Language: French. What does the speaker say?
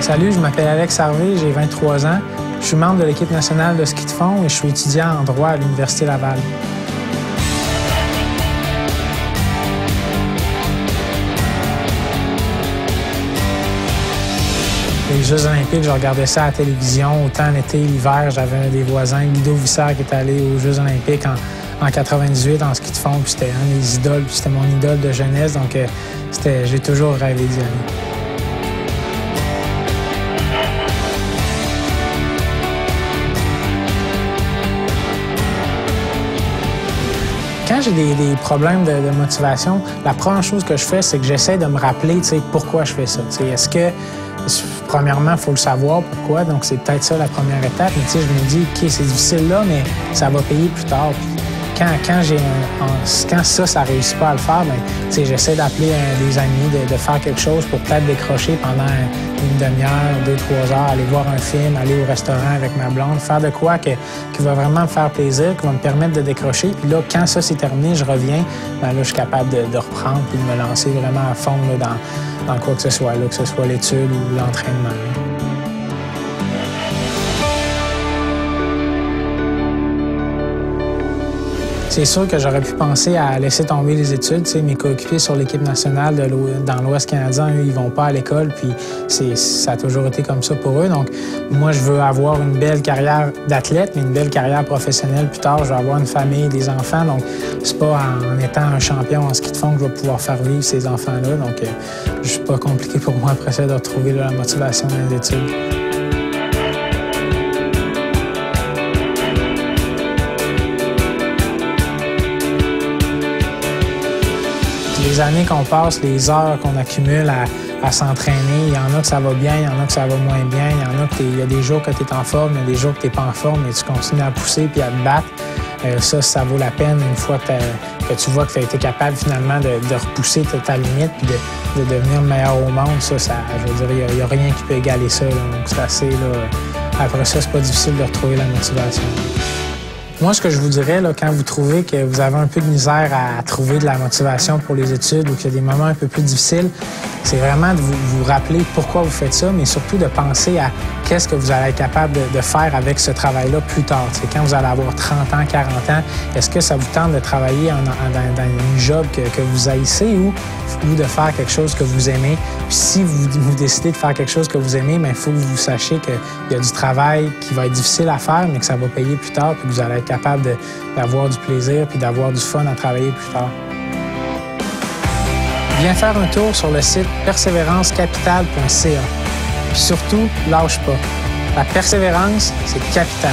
Salut, je m'appelle Alex Harvey, j'ai 23 ans. Je suis membre de l'équipe nationale de ski de fond et je suis étudiant en droit à l'Université Laval. Les Jeux olympiques, je regardais ça à la télévision, autant l'été, l'hiver. J'avais un des voisins, Guido Visser, qui est allé aux Jeux olympiques en 98 en ski de fond. Puis c'était un des idoles, puis c'était mon idole de jeunesse. Donc j'ai toujours rêvé d'y aller. Quand j'ai des problèmes de motivation, la première chose que je fais, c'est que j'essaie de me rappeler pourquoi je fais ça. Est-ce que, premièrement, il faut le savoir pourquoi, donc c'est peut-être ça la première étape, mais je me dis, OK, c'est difficile là, mais ça va payer plus tard. Puis quand ça réussit pas à le faire, j'essaie d'appeler des amis, de faire quelque chose pour peut-être décrocher pendant une demi-heure, 2-3 heures, aller voir un film, aller au restaurant avec ma blonde, faire de quoi qui va vraiment me faire plaisir, qui va me permettre de décrocher. Puis là, quand ça c'est terminé, je reviens, là, je suis capable de reprendre puis de me lancer vraiment à fond là, dans quoi que ce soit, que ce soit l'étude ou l'entraînement. C'est sûr que j'aurais pu penser à laisser tomber les études. Mes coéquipiers sur l'équipe nationale dans l'Ouest canadien, eux, ils vont pas à l'école, puis ça a toujours été comme ça pour eux. Donc, moi, je veux avoir une belle carrière d'athlète, mais une belle carrière professionnelle plus tard. Je veux avoir une famille, des enfants. Donc, c'est pas en étant un champion en ski de fond que je vais pouvoir faire vivre ces enfants-là. Donc, c'est pas compliqué pour moi après ça de retrouver la motivation dans les études. Les années qu'on passe, les heures qu'on accumule à s'entraîner, il y en a que ça va bien, il y en a que ça va moins bien, il y en a que il y a des jours que tu es en forme, il y a des jours que tu n'es pas en forme, mais tu continues à pousser puis à te battre. Ça vaut la peine une fois que tu vois que tu as été capable finalement de repousser ta limite puis de devenir le meilleur au monde. Je veux dire, il n'y a rien qui peut égaler ça. Là. Donc c'est assez, là, après ça, c'est pas difficile de retrouver la motivation. Moi, ce que je vous dirais, là, quand vous trouvez que vous avez un peu de misère à trouver de la motivation pour les études ou qu'il y a des moments un peu plus difficiles, c'est vraiment de vous rappeler pourquoi vous faites ça, mais surtout de penser à qu'est-ce que vous allez être capable de faire avec ce travail-là plus tard. Quand vous allez avoir 30 ans, 40 ans, est-ce que ça vous tente de travailler dans une job que vous haïssez ou de faire quelque chose que vous aimez? Puis si vous décidez de faire quelque chose que vous aimez, il faut que vous sachiez qu'il y a du travail qui va être difficile à faire, mais que ça va payer plus tard, puis que vous allez être capable d'avoir du plaisir puis d'avoir du fun à travailler plus tard. Viens faire un tour sur le site persévérancecapital.ca. Puis surtout, lâche pas. La persévérance, c'est capital.